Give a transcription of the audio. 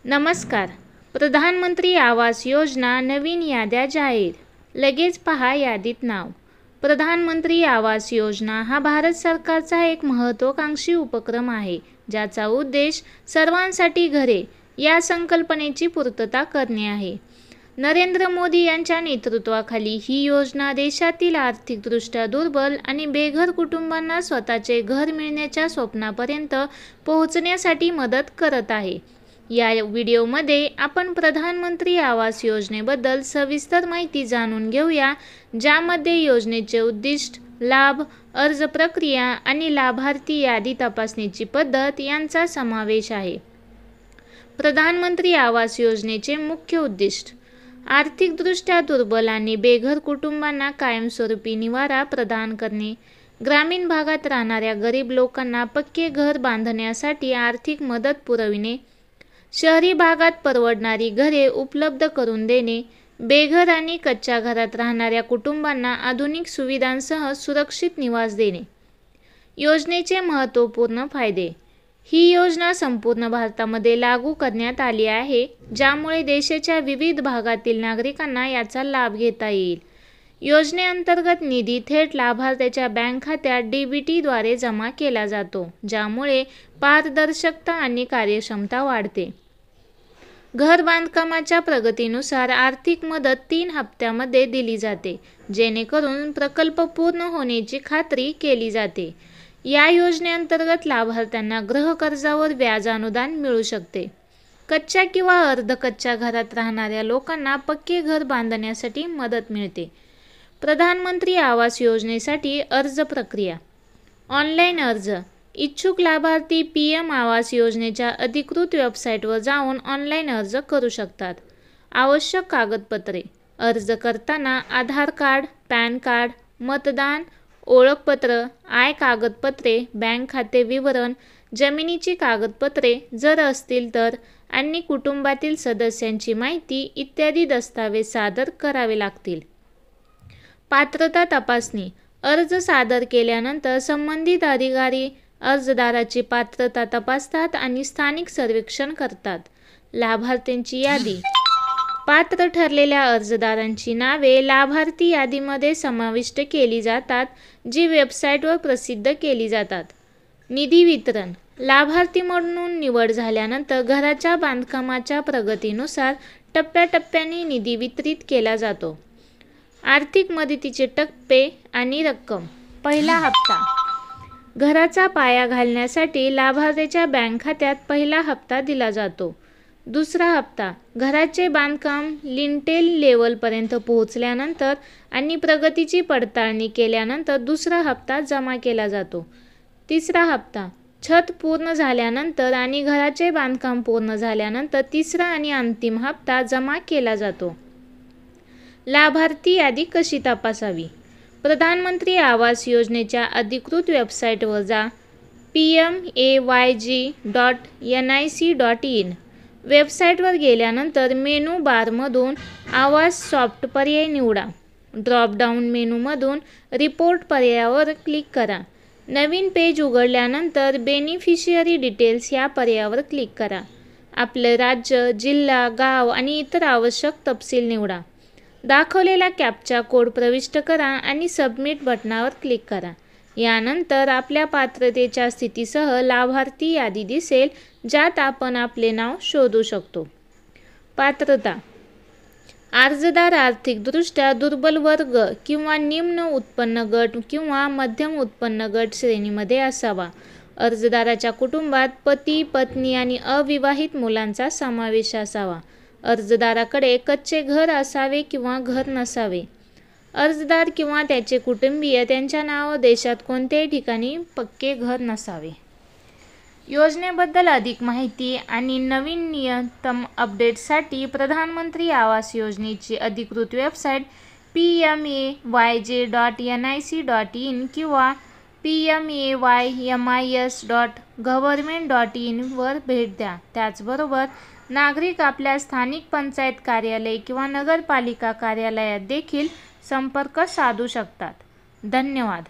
नमस्कार. प्रधानमंत्री आवास योजना नवीन याद्या जाहीर. लगेच पहा यादीत नाव. प्रधानमंत्री आवास योजना हा भारत सरकारचा एक महत्त्वाकांक्षी उपक्रम आहे, ज्याचा उद्देश सर्वांसाठी घरे या संकल्पनेची पूर्तता करणे आहे. नरेंद्र मोदी यांच्या नेतृत्वाखाली ही योजना देशातील आर्थिकदृष्ट्या दुर्बल आणि बेघर कुटुंबांना स्वतःचे घर मिळण्याच्या स्वप्नापर्यंत पोहोचण्यासाठी मदत करत आहे. या व्हिडिओमध्ये आपण प्रधानमंत्री आवास योजनेबद्दल सविस्तर माहिती जाणून घेऊया, ज्यामध्ये योजनेचे उद्दिष्ट, लाभ, अर्ज प्रक्रिया आणि लाभार्थी यादी तपासणीची पद्धत यांचा समावेश आहे. प्रधानमंत्री आवास योजनेचे मुख्य उद्दिष्ट: आर्थिकदृष्ट्या दुर्बल आणि बेघर कुटुंबांना कायमस्वरूपी निवारा प्रदान करणे, ग्रामीण भागात राहणाऱ्या गरीब लोकांना पक्के घर बांधण्यासाठी आर्थिक मदत पुरविणे, शहरी भागात परवडणारी घरे उपलब्ध करून देणे, बेघर आणि कच्च्या घरात राहणाऱ्या कुटुंबांना आधुनिक सुविधांसह सुरक्षित निवास देणे. योजनेचे महत्त्वपूर्ण फायदे: ही योजना संपूर्ण भारतामध्ये लागू करण्यात आली आहे, ज्यामुळे देशाच्या विविध भागातील नागरिकांना याचा लाभ घेता येईल. योजनेअंतर्गत निधी थेट लाभार्थ्याच्या बँक खात्यात DBT द्वारे जमा केला जातो, ज्यामुळे पारदर्शकता आणि कार्यक्षमता वाढते. घर बांधकामाच्या प्रगतीनुसार आर्थिक मदत 3 हप्त्यामध्ये दिली जाते, जेणेकरून प्रकल्प पूर्ण होण्याची खात्री केली जाते. या योजनेअंतर्गत लाभार्थ्यांना गृहकर्जावर व्याज अनुदान मिळू शकते. कच्च्या किंवा अर्धकच्च्या घरात राहणाऱ्या लोकांना पक्के घर बांधण्यासाठी मदत मिळते. प्रधानमंत्री आवास योजनेसाठी अर्ज प्रक्रिया: ऑनलाईन अर्ज. इच्छुक लाभार्थी PM आवास योजनेच्या अधिकृत वेबसाईटवर जाऊन ऑनलाईन अर्ज करू शकतात. आवश्यक कागदपत्रे: अर्ज करताना आधार कार्ड, पॅन कार्ड, मतदान ओळखपत्र, आय कागदपत्रे, बँक खाते विवरण, जमिनीची कागदपत्रे जर असतील तर, आणि कुटुंबातील सदस्यांची माहिती इत्यादी दस्तावेज सादर करावे लागतील. पात्रता तपासणी: अर्ज सादर केल्यानंतर संबंधित अधिकारी अर्जदाराची पात्रता तपासतात आणि स्थानिक सर्वेक्षण करतात. लाभार्थ्यांची यादी: पात्र ठरलेल्या अर्जदारांची नावे लाभार्थी यादीमध्ये समाविष्ट केली जातात, जी वेबसाईटवर प्रसिद्ध केली जातात. निधी वितरण: लाभार्थी म्हणून निवड झाल्यानंतर घराच्या बांधकामाच्या प्रगतीनुसार टप्प्याटप्प्याने निधी वितरित केला जातो. आर्थिक मदतीचे टप्पे आणि रक्कम: पहिला हप्ता: घराचा पाया घालण्यासाठी लाभार्थ्याच्या बँक खात्यात पहिला हप्ता दिला जातो. दुसरा हप्ता: घराचे बांधकाम लिंटेल लेवलपर्यंत पोहोचल्यानंतर आणि प्रगतीची पडताळणी केल्यानंतर दुसरा हप्ता जमा केला जातो. तिसरा हप्ता: छत पूर्ण झाल्यानंतर आणि घराचे बांधकाम पूर्ण झाल्यानंतर तिसरा आणि अंतिम हप्ता जमा केला जातो. लाभार्थी यादी कशी तपासावी? प्रधानमंत्री आवास योजनेच्या अधिकृत वेबसाईटवर जा. pmayg.nic.in. वेबसाईटवर गेल्यानंतर मेनू बारमधून आवास सॉफ्ट पर्याय निवडा. ड्रॉपडाऊन मेनूमधून रिपोर्ट पर्यायावर क्लिक करा. नवीन पेज उघडल्यानंतर बेनिफिशियरी डिटेल्स या पर्यायावर क्लिक करा. आपले राज्य, जिल्हा, गाव आणि इतर आवश्यक तपशील निवडा. दाखवलेला कॅप्चा कोड प्रविष्ट करा आणि सबमिट बटणावर क्लिक करा. यानंतर आपल्या पात्रतेच्या स्थितीसह लाभार्थी यादी दिसेल, ज्यात आपण आपले नाव शोधू शकतो. पात्रता: अर्जदार आर्थिकदृष्ट्या दुर्बल वर्ग किंवा निम्न उत्पन्न गट किंवा मध्यम उत्पन्न गट श्रेणीमध्ये असावा. अर्जदाराच्या कुटुंबात पती, पत्नी आणि अविवाहित मुलांचा समावेश असावा. अर्जदाराकडे कच्चे घर असावे किंवा घर नसावे. अर्जदार किंवा त्याचे कुटुंबीय त्यांच्या नावावर देशात कोणत्याही ठिकाणी पक्के घर नसावे. योजनेबद्दल अधिक माहिती आणि नवीन नवीनतम अपडेट्ससाठी प्रधानमंत्री आवास योजनेची अधिकृत वेबसाईट pmayg.nic.in किंवा pmaymis.government.in वर भेट द्या. त्याचबरोबर नागरिक आपल्या स्थानिक पंचायत कार्यालय किंवा नगरपालिका कार्यालयात देखील संपर्क साधू शकतात. धन्यवाद.